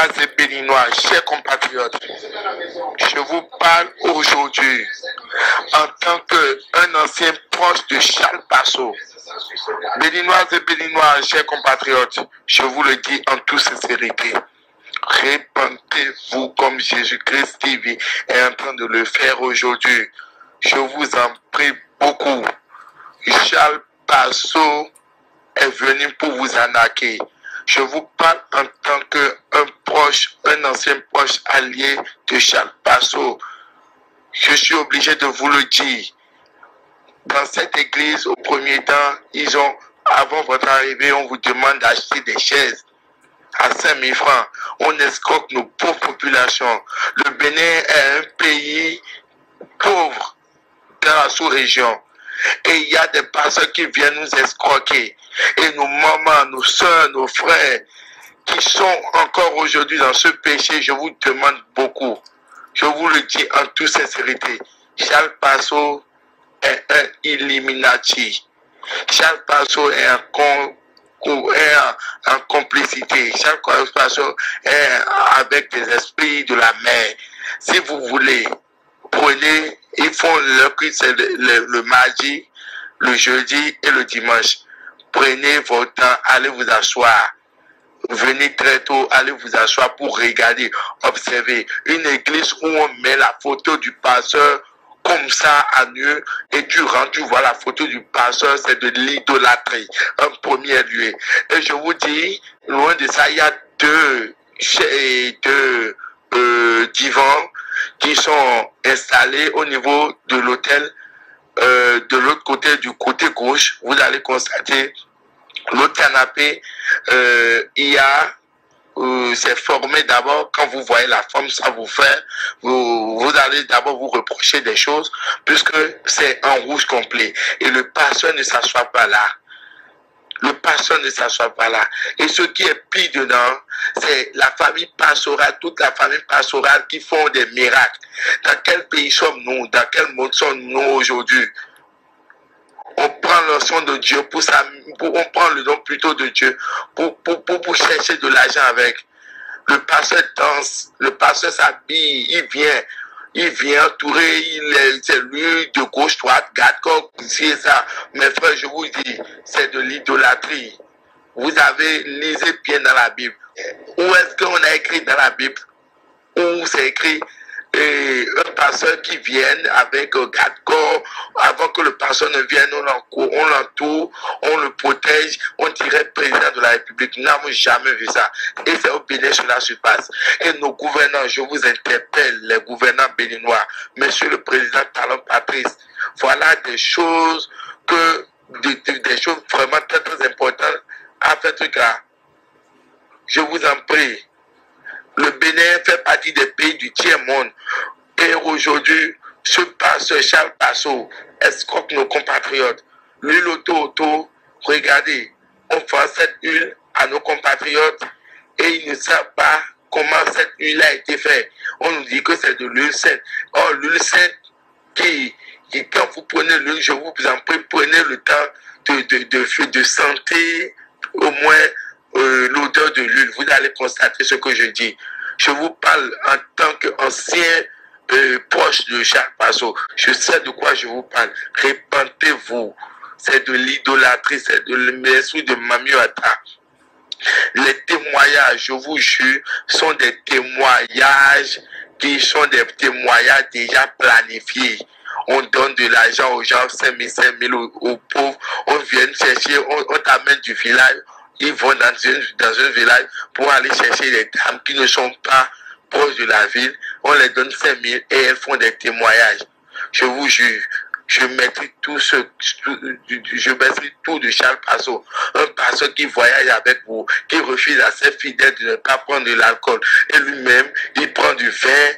Béninoises et Béninois, chers compatriotes, je vous parle aujourd'hui en tant qu'un ancien proche de Charles Passeau. Béninoises et Béninois, chers compatriotes, je vous le dis en toute sincérité, répentez-vous comme Jésus-Christ TV est en train de le faire aujourd'hui. Je vous en prie beaucoup. Charles Passeau est venu pour vous arnaquer. Je vous parle en tant qu'un proche, un ancien proche allié de Charles Passeau. Je suis obligé de vous le dire. Dans cette église, au premier temps, avant votre arrivée, on vous demande d'acheter des chaises à 5 000 francs. On escroque nos pauvres populations. Le Bénin est un pays pauvre dans la sous-région. Et il y a des personnes qui viennent nous escroquer. Et nos mamans, nos soeurs, nos frères, qui sont encore aujourd'hui dans ce péché, je vous demande beaucoup. Je vous le dis en toute sincérité. Charles Passeau est un Illuminati. Charles Passeau est en complicité. Charles Passeau est avec des esprits de la mer. Si vous voulez, prenez, ils font leur culte, c'est le mardi, le jeudi et le dimanche. Prenez votre temps, allez vous asseoir. Venez très tôt, allez vous asseoir pour regarder, observer. Une église où on met la photo du pasteur comme ça à nu, et tu rentres, tu vois la photo du pasteur, c'est de l'idolâtrie, en premier lieu. Et je vous dis, loin de ça, il y a deux divans qui sont installés au niveau de l'hôtel. De l'autre côté, du côté gauche, vous allez constater l'autre canapé, il y a, c'est formé d'abord, quand vous voyez la forme, ça vous fait, vous allez d'abord vous reprocher des choses, puisque c'est en rouge complet. Et le pasteur ne s'assoit pas là. Le pasteur ne s'assoit pas là. Et ce qui est pire dedans, c'est la famille pastorale, toute la famille pastorale qui font des miracles. Dans quel pays sommes-nous? Dans quel monde sommes-nous aujourd'hui? On prend le son de Dieu, on prend le nom plutôt de Dieu pour chercher de l'argent avec. Le pasteur danse, le pasteur s'habille, il vient entourer, c'est lui de gauche, droite, garde corps, c'est ça. Mes frères, je vous dis, c'est de l'idolâtrie. Vous avez, lisez bien dans la Bible. Où est-ce qu'on a écrit dans la Bible? Où c'est écrit un pasteur qui vient avec un garde-corps, avant que le pasteur ne vienne, on l'entoure, on le protège, on dirait président de la République. Nous n'avons jamais vu ça. Et c'est au Bénin que cela se passe. Et nos gouvernants, je vous interpelle, les gouvernants béninois, monsieur le président Talon Patrice, voilà des choses des choses vraiment très très importantes à faire truc là. Je vous en prie. Le Bénin fait partie des pays du tiers-monde. Et aujourd'hui, ce pasteur Charles Passeau escroque nos compatriotes. L'huile auto, regardez, on fait cette huile à nos compatriotes et ils ne savent pas comment cette huile a été faite. On nous dit que c'est de l'huile sainte. Or, l'huile sainte quand vous prenez l'huile, je vous en prie, prenez le temps de sentir au moins l'odeur de l'huile. Vous allez constater ce que je dis. Je vous parle en tant qu'ancien proche de Charles Passeau. Je sais de quoi je vous parle. Répentez-vous. C'est de l'idolâtrie, c'est de l'esprit de Mamiota. Les témoignages, je vous jure, sont des témoignages qui sont des témoignages déjà planifiés. On donne de l'argent aux gens, 5 000 aux pauvres. On vient chercher, on t'amène du village. Ils vont dans un village pour aller chercher les dames qui ne sont pas proches de la ville. On les donne 5 000 et elles font des témoignages. Je vous jure, je maîtrise tout de Charles Passeau. Un pasteur qui voyage avec vous, qui refuse à ses fidèles de ne pas prendre de l'alcool. Et lui-même, il prend du vin,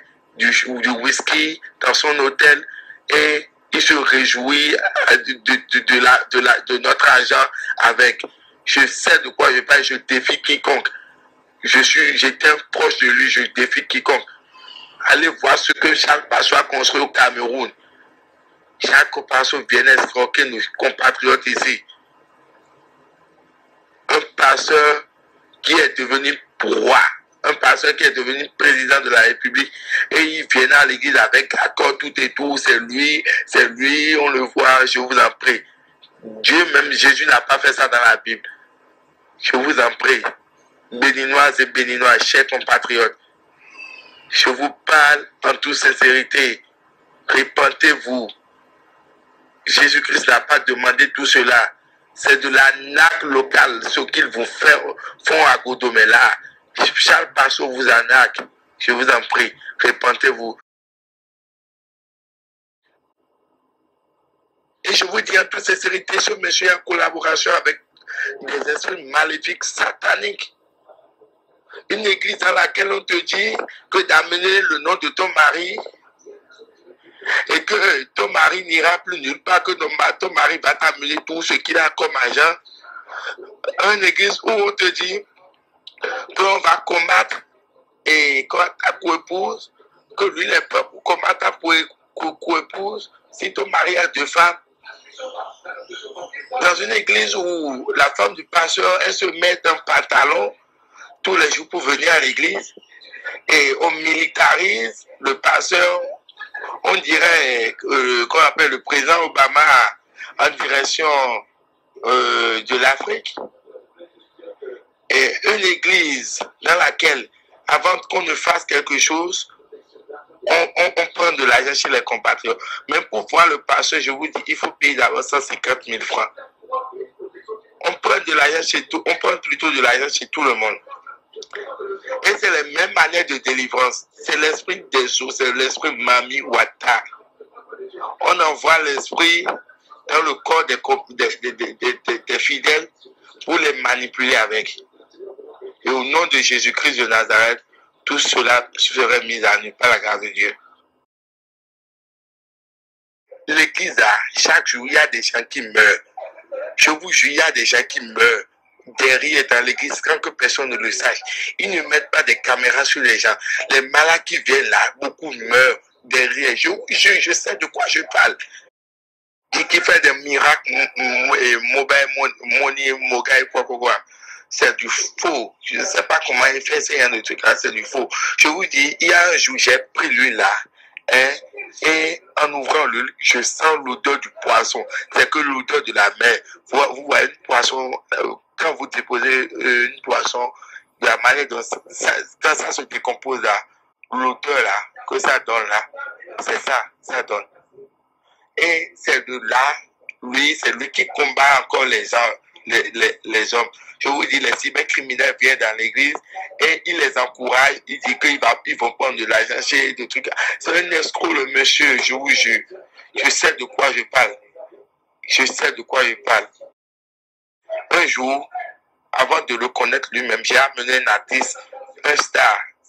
ou du whisky dans son hôtel et il se réjouit de notre argent avec. Je sais de quoi je parle, je défie quiconque. J'étais proche de lui, je défie quiconque. Allez voir ce que Charles Passeau a construit au Cameroun. Charles Passeau vient escroquer nos compatriotes ici. Un pasteur qui est devenu roi, un pasteur qui est devenu président de la République et il vient à l'église avec accord tout et tout, c'est lui, on le voit, je vous en prie. Dieu même, Jésus n'a pas fait ça dans la Bible. Je vous en prie, béninoises et béninois, chers compatriotes, je vous parle en toute sincérité, répentez-vous. Jésus-Christ n'a pas demandé tout cela. C'est de l'arnaque locale, ce qu'ils vous font à Godomela. Charles Passot vous arnaque. Je vous en prie, répentez-vous. Et je vous dis en toute sincérité, ce monsieur est en collaboration avec des esprits maléfiques sataniques. Une église dans laquelle on te dit que d'amener le nom de ton mari et que ton mari n'ira plus nulle part, que ton mari va t'amener tout ce qu'il a comme argent. Une église où on te dit qu'on va combattre et ta co-épouse, que lui n'est pas pour combattre ta co-épouse si ton mari a 2 femmes. Dans une église où la femme du pasteur, elle se met un pantalon tous les jours pour venir à l'église et on militarise le pasteur, on dirait qu'on appelle le président Obama en direction de l'Afrique. Et une église dans laquelle, avant qu'on ne fasse quelque chose, on prend de l'argent chez les compatriotes. Même pour voir le pasteur, je vous dis, il faut payer d'abord 150 000 francs. On prend de l'argent chez tout, on prend plutôt de l'argent chez tout le monde. Et c'est la même manière de délivrance. C'est l'esprit des eaux, c'est l'esprit Mami Wata. On envoie l'esprit dans le corps des fidèles pour les manipuler avec. Et au nom de Jésus-Christ de Nazareth, tout cela serait mis à nu par la grâce de Dieu. L'église, chaque jour, il y a des gens qui meurent. Je vous jure, il y a des gens qui meurent derrière dans l'église sans que personne ne le sache. Ils ne mettent pas des caméras sur les gens. Les malades qui viennent là, beaucoup meurent derrière. Je sais de quoi je parle. Et qui fait des miracles, mobile money, moga et quoi. C'est du faux. Je ne sais pas comment il fait ce genre de truc là, c'est du faux. Je vous dis, il y a un jour, j'ai pris l'huile là, hein, et en ouvrant l'huile, je sens l'odeur du poisson. C'est que l'odeur de la mer. Vous voyez une poisson, quand vous déposez une poisson, de la manière dont quand ça se décompose là, l'odeur là, que ça donne là, c'est ça, ça donne. Et c'est de là, c'est lui qui combat encore les gens, les hommes. Je vous dis, les cybercriminels viennent dans l'église et il les encourage, il dit qu'ils vont prendre de l'argent chez des trucs. C'est un escroc, le monsieur, je vous jure. Je sais de quoi je parle. Je sais de quoi je parle. Un jour, avant de le connaître lui-même, j'ai amené un artiste,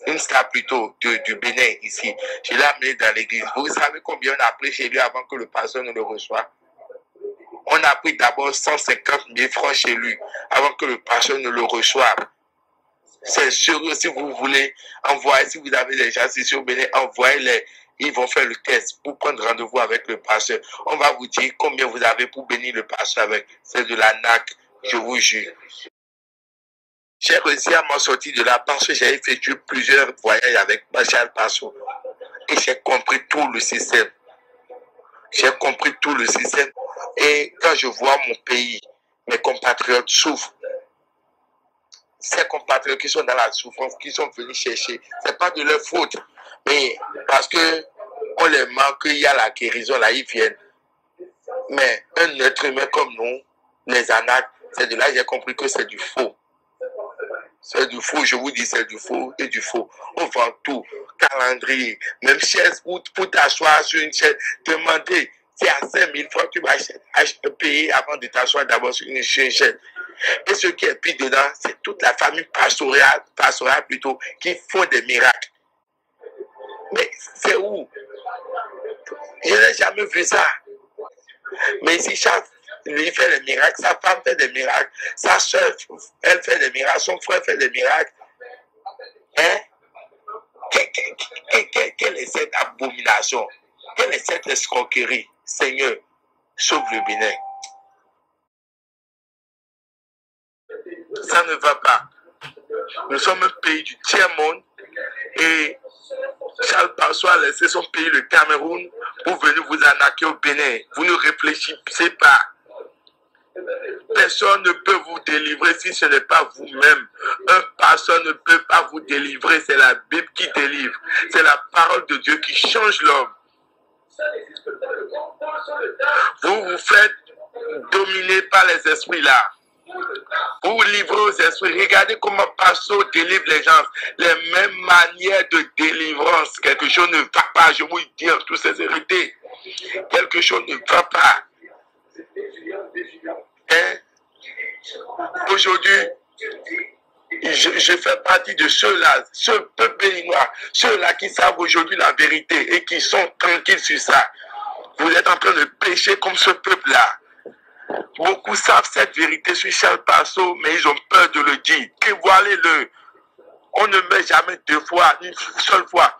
une star plutôt du Bénin ici. Je l'ai amené dans l'église. Vous savez combien on a pris chez lui avant que le pasteur ne le reçoive? On a pris d'abord 150 000 francs chez lui avant que le pasteur ne le reçoive. C'est sûr, si vous voulez envoyer, si vous avez des gens ici au Bénin, envoyez-les. Ils vont faire le test pour prendre rendez-vous avec le pasteur. On va vous dire combien vous avez pour bénir le pasteur avec. C'est de la NAC, je vous jure. J'ai réussi à m'en sortir de là parce que j'ai effectué plusieurs voyages avec Charles Passot. Et j'ai compris tout le système. J'ai compris tout le système. Et quand je vois mon pays, mes compatriotes souffrent. Ces compatriotes qui sont dans la souffrance, qui sont venus chercher, c'est pas de leur faute. Mais parce que on les manque, il y a la guérison, là, ils viennent. Mais un être humain comme nous, les arnaques, c'est de là que j'ai compris que c'est du faux. C'est du faux, je vous dis, c'est du faux et du faux. On vend tout, calendrier, même chaise pour t'asseoir sur une chaise, demander. Si à 5 000 francs, tu vas payer avant de t'asseoir d'abord sur une chaise. Et ce qui est pire dedans, c'est toute la famille pastorale plutôt, qui font des miracles. Mais c'est où? Je n'ai jamais vu ça. Mais ici, chaque lui fait des miracles, sa femme fait des miracles, sa soeur, elle fait des miracles, son frère fait des miracles. Hein? Quelle est cette abomination? Quelle est cette escroquerie? Seigneur, sauve le Bénin. Ça ne va pas. Nous sommes un pays du tiers-monde et Charles Passeau a laissé son pays, le Cameroun, pour venir vous arnaquer au Bénin. Vous ne réfléchissez pas. Personne ne peut vous délivrer si ce n'est pas vous-même. Un pasteur ne peut pas vous délivrer. C'est la Bible qui délivre. C'est la parole de Dieu qui change l'homme. Vous vous faites dominer par les esprits là. Vous vous livrez aux esprits. Regardez comment Passeau délivre les gens. Les mêmes manières de délivrance. Quelque chose ne va pas. Je vous le dis en toute sincérité. Quelque chose ne va pas. Hein? Aujourd'hui, je fais partie de ceux-là, ce peuple béninois, ceux-là qui savent aujourd'hui la vérité et qui sont tranquilles sur ça. Vous êtes en train de pécher comme ce peuple-là. Beaucoup savent cette vérité sur Charles Passeau, mais ils ont peur de le dire. Dévoilez-le. On ne met jamais deux fois, une seule fois.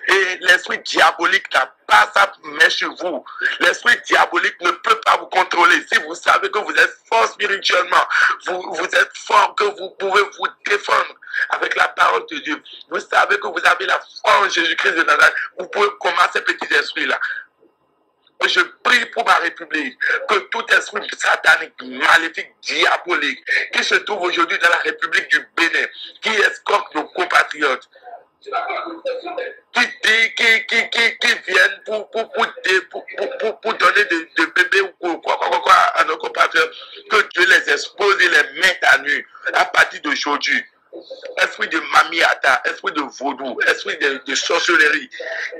Et l'esprit diabolique n'a pas sa main sur vous. L'esprit diabolique ne peut pas vous contrôler. Si vous savez que vous êtes fort spirituellement, vous êtes fort, que vous pouvez vous défendre avec la parole de Dieu. Vous savez que vous avez la foi en Jésus-Christ de Nazareth. Vous pouvez commander ces petits esprits-là. Je prie pour ma République, que tout esprit satanique, maléfique, diabolique, qui se trouve aujourd'hui dans la République du Bénin, qui escorte nos compatriotes, qui viennent pour donner des bébés ou quoi à nos compatriotes, que Dieu les expose et les mette à nu à partir d'aujourd'hui. Esprit de mamiata, esprit de vaudou, esprit de sorcellerie,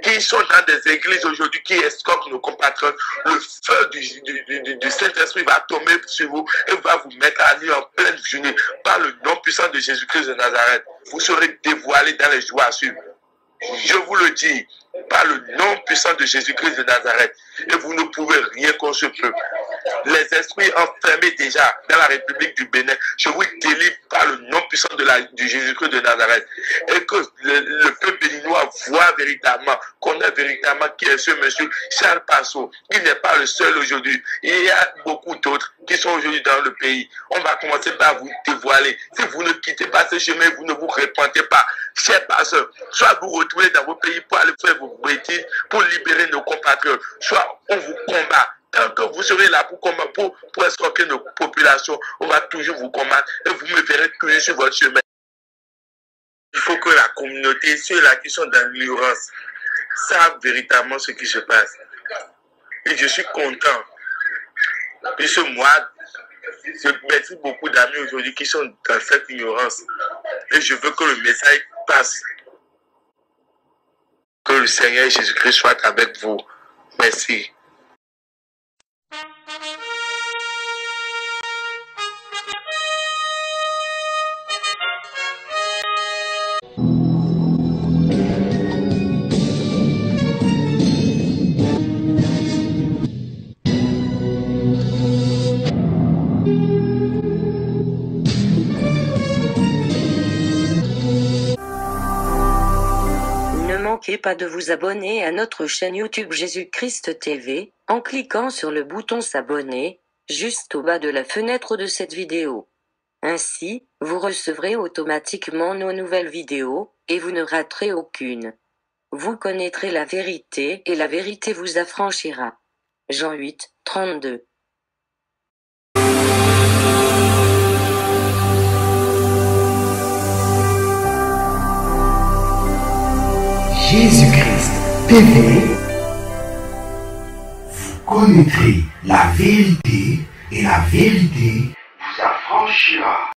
qui sont dans des églises aujourd'hui, qui escortent nos compatriotes. Le feu du Saint-Esprit va tomber sur vous et va vous mettre à nu en pleine journée par le nom puissant de Jésus-Christ de Nazareth. Vous serez dévoilés dans les jours à suivre. Je vous le dis, par le nom puissant de Jésus-Christ de Nazareth. Et vous ne pouvez rien contre ce peuple. Les esprits enfermés déjà dans la République du Bénin, je vous délivre par le nom puissant de Jésus-Christ de Nazareth. Et que le peuple béninois voit véritablement, connaît véritablement qui est ce monsieur Charles Passeau. Il n'est pas le seul aujourd'hui. Il y a beaucoup d'autres qui sont aujourd'hui dans le pays. On va commencer par vous dévoiler. Si vous ne quittez pas ce chemin, vous ne vous repentez pas. Chers pasteurs, soit vous retournez dans vos pays pour aller faire vos bêtises, pour libérer nos compatriotes, soit on vous combat. Tant que vous serez là pour escroquer nos populations, on va toujours vous combattre et vous me verrez toujours sur votre chemin. Il faut que la communauté, ceux-là qui sont dans l'ignorance, savent véritablement ce qui se passe. Et je suis content. Puisque moi, je remercie beaucoup d'amis aujourd'hui qui sont dans cette ignorance. Et je veux que le message passe. Que le Seigneur Jésus-Christ soit avec vous. Merci. Ne manquez pas de vous abonner à notre chaîne YouTube Jésus-Christ TV, en cliquant sur le bouton s'abonner, juste au bas de la fenêtre de cette vidéo. Ainsi, vous recevrez automatiquement nos nouvelles vidéos, et vous ne raterez aucune. Vous connaîtrez la vérité et la vérité vous affranchira. Jean 8, 32. Jésus-Christ TV, vous connaîtrez la vérité et la vérité vous affranchira.